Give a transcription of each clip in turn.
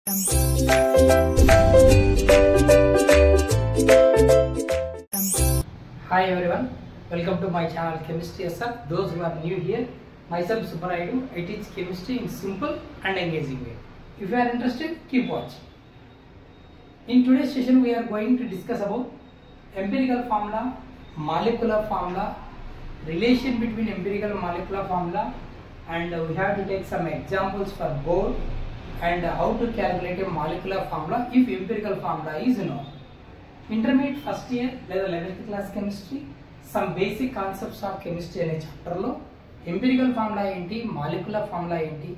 Hi everyone, welcome to my channel Chemistry SF. Those who are new here, myself Subbarayu. I teach chemistry in simple and engaging way. If you are interested, keep watching. In today's session, we are going to discuss about empirical formula, molecular formula, relation between empirical and molecular formula, and we have to take some examples for both, and how to calculate a molecular formula if empirical formula is known. Intermediate first year లేదా 11th class chemistry, some basic concepts of chemistry అనే చాప్టర్లో empirical formula ఏంటి, molecular formula ఏంటి,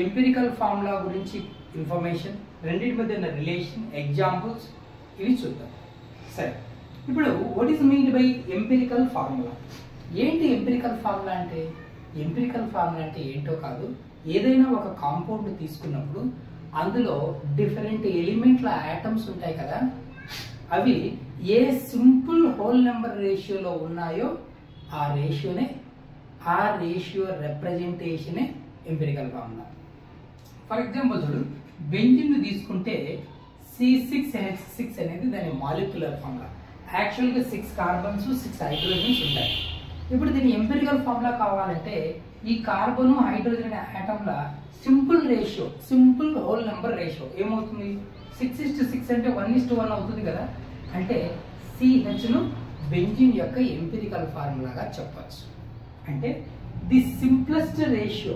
empirical formula గురించి information, రెండింటి మధ్య ఉన్న relation, examples ఇవి చూద్దాం. సరే, ఇప్పుడు what is meant by empirical formula? ఏంటి ఎంపిరికల్ ఫార్ములా అంటే? ఎంపిరికల్ ఫార్ములా అంటే ఏంటో కాదు, ఏదైనా ఒక కాంపౌండ్ తీసుకున్నప్పుడు అందులో డిఫరెంట్ ఎలిమెంట్ల ఆటమ్స్ ఉంటాయి కదా, అవి ఏ సింపుల్ హోల్ నెంబర్ రేషియోలో ఉన్నాయో ఆ రేషియో రిప్రజెంటేషనే ఎంపిరికల్ ఫార్ములా. ఫర్ ఎగ్జాంపుల్ చూడు, బెంజిన్ తీసుకుంటే C6H6 అనేది దాని మాలిక్యులర్ ఫార్ములా. యాక్చువల్గా 6 కార్బన్స్ 6 హైడ్రోజన్స్ ఉంటాయి. ఇప్పుడు దీని ఎంపిరికల్ ఫార్ములా కావాలంటే ఈ కార్బన్ హైడ్రోజన్ ఆటంల simple ratio, simple whole number ratio ఏమవుతుంది? 6:6 అంటే 1:1 అవుతుంది కదా. అంటే CHను బెంజిన్ యొక్క ఎంపిరికల్ ఫార్ములాగా చెప్పచ్చు. అంటే the simplest ratio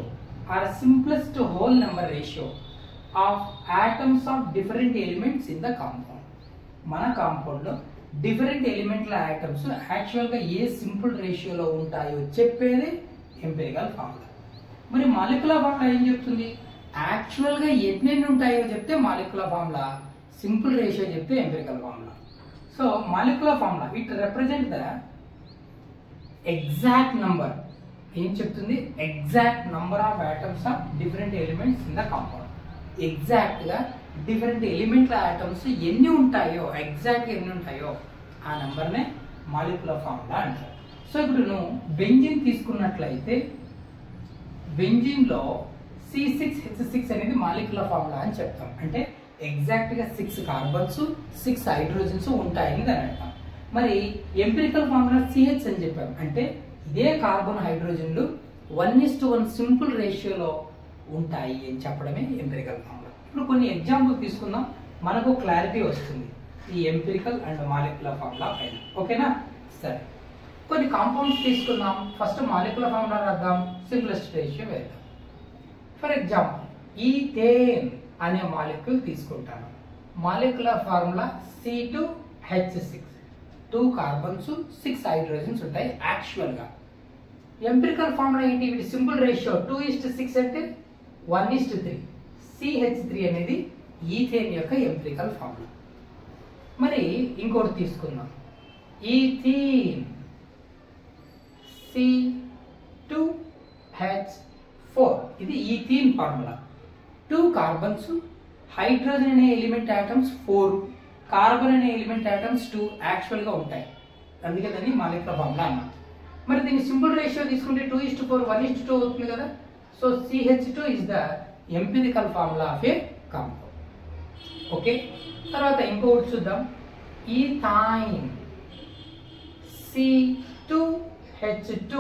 or simplest whole number ratio of atoms of different elements in the compound. మన కాంపౌండ్లో డిఫరెంట్ ఎలిమెంట్ల ఆటమ్స్ యాక్చువల్గా ఏ సింపుల్ రేషియోలో ఉంటాయో చెప్పేది ఎంపిరికల్ ఫార్ములా. మరి మాలిక్యులర్ ఫార్ములా ఏం చెప్తుంది? యాక్చువల్గా ఎన్ని ఉంటాయో చెప్తే మాలిక్యులర్ ఫార్ములా, సింపుల్ రేషియో చెప్తే empirical formula. So molecular formula it represent the exact number. ఏం చెప్తుంది? Exact number of atoms of different elements in the compound. Exact గా డిఫరెంట్ ఎలిమెంట్ల ఆటమ్స్ ఎన్ని ఉంటాయో, ఎగ్జాక్ట్ గా ఎన్ని ఉంటాయో ఆ నంబర్నే మాలిక్యులర్ ఫార్ములా అంటారు. సో ఇప్పుడు నువ్వు బెంజిన్ తీసుకున్నట్లయితే బెంజిన్ లో C6H6 అనేది మాలిక్యులర్ ఫార్ములా అని చెప్తాం. అంటే ఎగ్జాక్ట్ గా 6 కార్బన్స్ 6 హైడ్రోజన్స్ ఉంటాయని దాని అర్థం. మరి ఎంపిరికల్ ఫార్ములా CH అని చెప్పాం. అంటే ఇదే కార్బన్ హైడ్రోజన్లు 1:1 సింపుల్ రేషియోలో ఉంటాయి అని చెప్పడమే ఎంపిరికల్ ఫార్ములా. ఇప్పుడు కొన్ని ఎగ్జాంపుల్ తీసుకుందాం, మనకు క్లారిటీ వస్తుంది ఈ ఎంపిరికల్ అండ్ మాలిక్యులర్ ఫార్ములా పైన. ఓకేనా? సరే, కొన్ని కాంపౌండ్స్ తీసుకుందాం. ఫస్ట్ మాలిక్యులర్ ఫార్ములా రాద్దాం, సింప్లెస్ట్ రేషియో వేద్దాం. ఫర్ ఎగ్జాంపుల్ ఈథేన్ అనే మాలిక్యూల్ తీసుకుంటాను. Molecular formula C2H6, 2 carbons 6 hydrogens ఉంటాయి యాక్చువల్గా. ఎంపిరికల్ ఫార్ములా ఏంటి? వీటి సింపుల్ రేషియో 2:6 అంటే 1:3. CH3 అనేది ఈథేన్ యొక్క ఎంపిరికల్ ఫార్ములా. మరి ఇంకోటి తీసుకుందాం, ఈథీన్ C2H4, ఇది ఈథీన్ ఫార్ములా. 2 కార్బన్స్, హైడ్రోజన్ అనే ఎలిమెంట్ ఆటమ్స్ 4, కార్బన్ అనే ఎలిమెంట్ ఆటమ్స్ 2 యాక్చువల్గా ఉంటాయి. అందుకే దాన్ని మాలిక్యులర్ ఫార్ములా అన్నమాట. మరి దీని సింపుల్ రేషియో తీసుకుంటే 2:4 1:2 అవుతుంది కదా. So CH2 is the empirical formula of a compound. Okay, తర్వాత ఇంకొకటి చూద్దాం, ఈథైన్ C2H2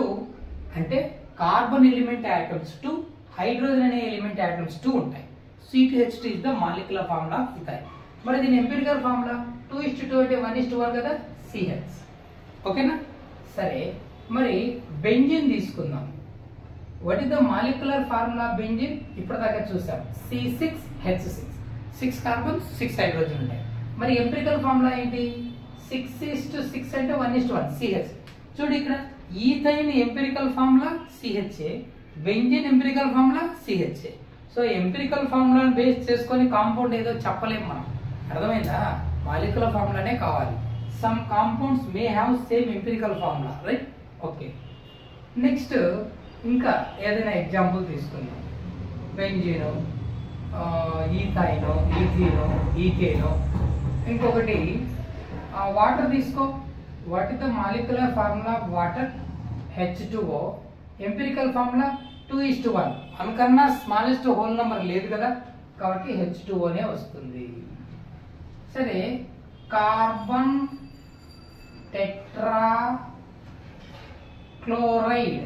అంటే కార్బన్ ఎలిమెంట్ ఆటమ్స్ 2, హైడ్రోజన్ అనే ఎలిమెంట్ ఆటమ్స్ 2 ఉంటాయి. C2H2 is the molecular formula of ethyne. మరి దీని ఎంపిరికల్ ఫార్ములా 2:2 అంటే 1:1 కదా, CH. ఓకేనా? సరే, మరి బెంజిన్ తీసుకుందాం. What is the molecular formula of benzene? ఇప్పటిదాకా చూసాం, C6H6, 6 కార్బన్స్ 6 హైడ్రోజన్ ఉంటాయి. మరి ఎంపిరికల్ ఫార్ములా ఏంటి? 6:6 అంటే 1:1 CH. చూడు ఇక్కడ ethyne empirical formula CHA, benzene empirical formula CHA. So empirical ఫార్ములాను బేస్ చేసుకొని కాంపౌండ్ ఏదో చెప్పలేము మనం. అర్థమైందా? మాలిక్యులర్ ఫార్ములానే కావాలి. Some compounds may have same empirical formula, right? Okay, next ఇంకా ఏదైనా ఎగ్జాంపుల్ తీసుకుందాం. Benzene, ethyne, ethane. ఇంకొకటి వాటర్ తీసుకో. What is the molecular formula of water? H2O. Empirical formula 2:1. అనుకన్నా స్మాలెస్ట్ హోల్ నెంబర్ లేదు కదా. కాబట్టి H2O నే వస్తుంది. సరే, కార్బన్ టెట్రా క్లోరైడ్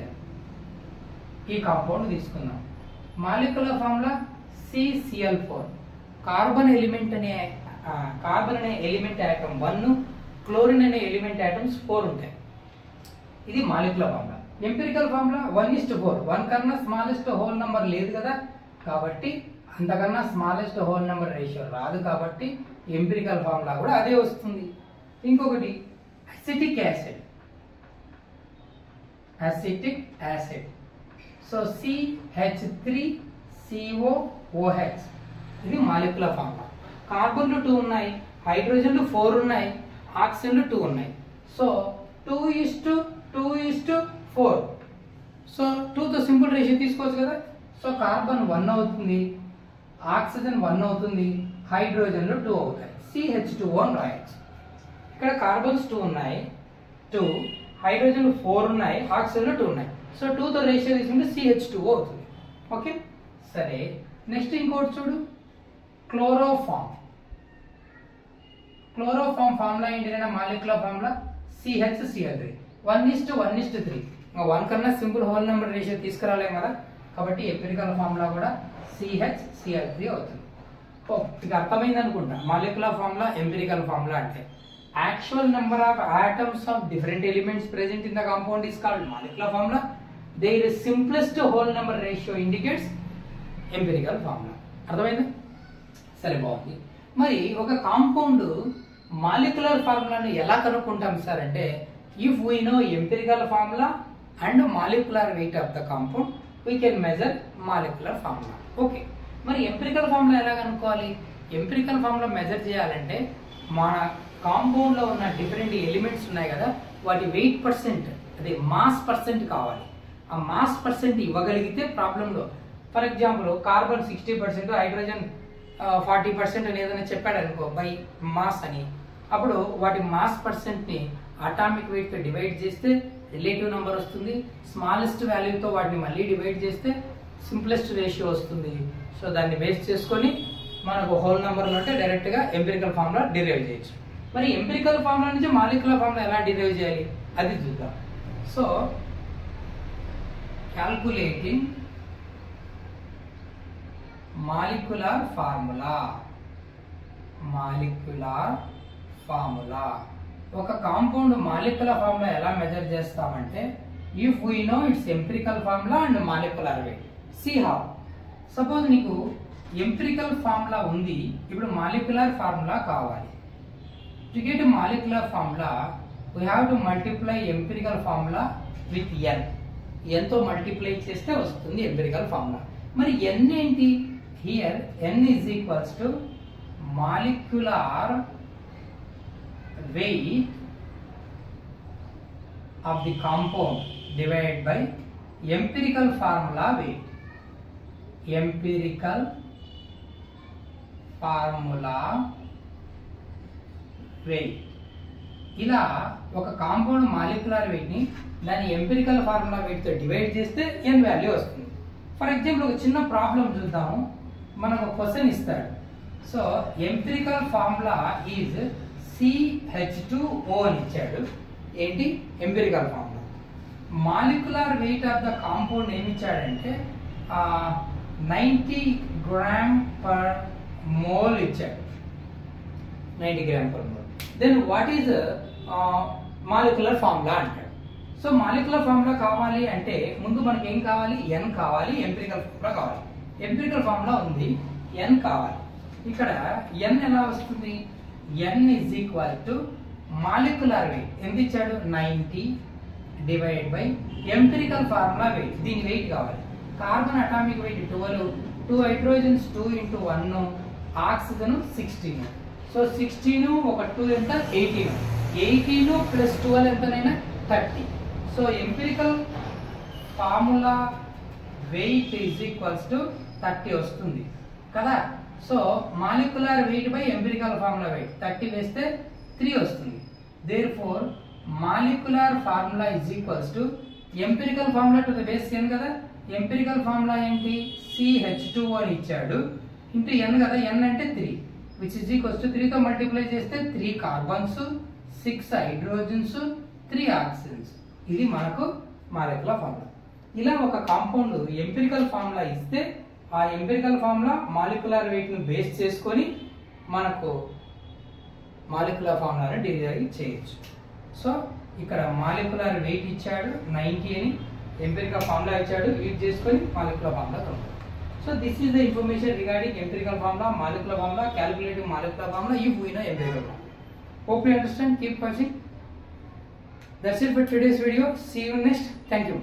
ఈ కాంపౌండ్ తీసుకుందాం. Molecular formula CCl4. కార్బన్ అనే ఎలిమెంట్ ఆటమ్ 1, క్లోరిన్ అనే ఎలిమెంట్ ఆటమ్స్ 4 ఉంటాయి. ఇది మాలిక్యులర్ ఫార్ములా. Empirical formula 1:4. 1 కన్నా స్మాలెస్ట్ హోల్ నెంబర్ లేదు కదా, కాబట్టి అంతకన్నా స్మాలెస్ట్ హోల్ నెంబర్ రేషియో రాదు, కాబట్టి ఎంపిరికల్ ఫార్ములా కూడా అదే వస్తుంది. ఇంకొకటి అసిటిక్ యాసిడ్. సో CH3COOH ఇది మాలిక్యులర్ ఫార్ములా. కార్బన్లు 2 ఉన్నాయి, హైడ్రోజన్లు 4 ఉన్నాయి, ఆక్సిజన్లు 2 ఉన్నాయి. సో 2:2:4. సో 2తో సింపుల్ రేషియో తీసుకోవచ్చు కదా. సో కార్బన్ 1 అవుతుంది, ఆక్సిజన్ 1 అవుతుంది, హైడ్రోజన్లు 2 అవుతాయి. CH2O అని రాయొచ్చు. ఇక్కడ కార్బన్స్ 2 ఉన్నాయి, 2, హైడ్రోజన్లు 4 ఉన్నాయి, ఆక్సిజన్లు 2 ఉన్నాయి. సో 2తో రేషియో తీసుకుంటే CH2O అవుతుంది. ఓకే, సరే. నెక్స్ట్ ఇంకోటి చూడు, క్లోరోఫామ్ ఫార్ములా ఏంటంటే మాలిక్యులర్ ఫార్ములా CHCl3. 1:1:3. 1 కన్నా సింపుల్ హోల్ నెంబర్ రేషియో తీసుకురాలేం కదా, కాబట్టి ఎంపిరికల్ ఫార్ములా కూడా CHCl3 అవుతుంది. ఇక అర్థమైంది అనుకుంటా. మాలిక్యులర్ ఫార్ములా, ఎంపిరికల్ ఫార్ములా అంటే actual number of atoms of different elements present in the compound is called molecular formula. Their simplest whole number ratio indicates empirical formula. అర్థమైందా? సరే, బాగుంది. మరి ఒక కాంపౌండ్ మాలిక్యులర్ ఫార్ములాను ఎలా కనుక్కుంటాం సార్ అంటే, if we no empirical formula and molecular weight of the compound we can measure molecular formula. Okay, మరి empirical formula ఎలా కనుక్కోవాలి? ఎంపిరికల్ ఫార్ములా మెజర్ చేయాలంటే మన కాంపౌండ్ లో ఉన్న డిఫరెంట్ ఎలిమెంట్స్ ఉన్నాయి కదా, వాటి వెయిట్ పర్సెంట్, అదే మాస్ పర్సెంట్ కావాలి. ఆ మాస్ పర్సెంట్ ఇవ్వగలిగితే ప్రాబ్లంలో, ఫర్ ఎగ్జాంపుల్ కార్బన్ 60%, హైడ్రోజన్ 40% అని ఏదైనా చెప్పాడు అనుకో బై మాస్ అని, అప్పుడు వాటి మాస్ పర్సెంట్ ని అటామిక్ వెయిట్ తో డివైడ్ చేస్తే రిలేటివ్ నెంబర్ వస్తుంది. స్మాలెస్ట్ వాల్యూతో వాటిని మళ్ళీ డివైడ్ చేస్తే సింప్లెస్ట్ రేషియో వస్తుంది. సో దాన్ని బేస్ చేసుకొని మనకు హోల్ నెంబర్ ఉంటే డైరెక్ట్ గా ఎంపిరికల్ ఫార్ములా డిరైవ్ చేయొచ్చు. మరి ఎంపిరికల్ ఫార్ములా నుంచి మాలిక్యులర్ ఫార్ములా ఎలా డిరైవ్ చేయాలి అది చూద్దాం. So calculating molecular formula. ఒక కాంపౌండ్ మాలిక్యులర్ ఫార్ములా ఎలా మెజర్ చేస్తామంటే, if we know its empirical formula and molecular weight. See how. Suppose నీకు ఎంపిరికల్ ఫార్ములా ఉంది, ఇప్పుడు మాలిక్యులర్ ఫార్ములా కావాలి. To get a molecular formula, we have to multiply empirical formula with n. n తో multiply చేస్తే వస్తుంది empirical formula. మరి n ఏంటి? Here n is equals to molecular weight of the compound divided by empirical formula weight. Empirical formula weight. ఇలా ఒక compound molecular weight ని దాని empirical formula wait తో డివైడ్ చేస్తే n వాల్యూ వస్తుంది. ఫర్ ఎగ్జాంపుల్ ఒక చిన్న ప్రాబ్లం చూద్దాము. మనకు క్వశ్చన్ ఇస్తాడు. So empirical formula is CH2O అని ఇచ్చాడు. ఏంటి empirical formula? Molecular weight of the compound ఏమి ఇచ్చాడంటే 90 g/mol ఇచ్చాడు. 90 g/mol. Then what is molecular formula అంటాడు. సో మాలిక్యులర్ ఫార్ములా కావాలి అంటే ముందు మనకి ఏం కావాలి? n కావాలి, ఎంపిరికల్ ఫార్ములా కావాలి. ఎంపిరికల్ ఫార్ములా ఉంది, n కావాలి. ఇక్కడ n ఎలా వస్తుంది? n is equal to molecular weight ఎంత ఇచ్చాడు? 90 divide by empirical formula wait. దీని వెయిట్ కావాలి. Carbon atomic weight 12, 2 hydrogens 2 × 1, oxygen 16. So 16 ఒక 2 ఎంత? 18. 18 plus 12 ఎంతనైనా 30. So empirical formula wait is equals to 30 వస్తుంది కదా. So molecular weight by empirical formula wait 30 వేస్తే 3 వస్తుంది. Therefore molecular formula is equals to empirical formula to the base n కదా. Empirical formula ఏంటి? CH2O అని ఇచ్చాడు. ఇంటూ n కదా, n అంటే 3 విచ్ ఇస్ ఈక్వల్స్ టు 3తో మల్టిప్లై చేస్తే 3 కార్బన్స్ 6 హైడ్రోజన్స్ 3 ఆక్సిజన్స్. ఇది మనకు మాలిక్యులర్ ఫార్ములా. ఇలా ఒక కాంపౌండ్ ఎంపిరికల్ ఫార్ములా ఇస్తే ఆ ఎంపిరికల్ ఫార్ములా మాలిక్యులర్ వెయిట్ ను బేస్ చేసుకొని మనకు మాలిక్యులర్ ఫార్ములాని డిరైవ్ చేయొచ్చు. సో ఇక్కడ మాలిక్యులర్ వెయిట్ ఇచ్చాడు 90 అని, ఎంపిరికల్ ఫార్ములా ఇచ్చాడు, యూజ్ చేసుకొని మాలిక్యులర్ ఫార్ములా కనుగొనాలి. So this is the information regarding empirical formula, molecular formula, calculating molecular formula if we know empirical formula. Hope you understand. Keep watching. That's it for today's video. See you next. Thank you.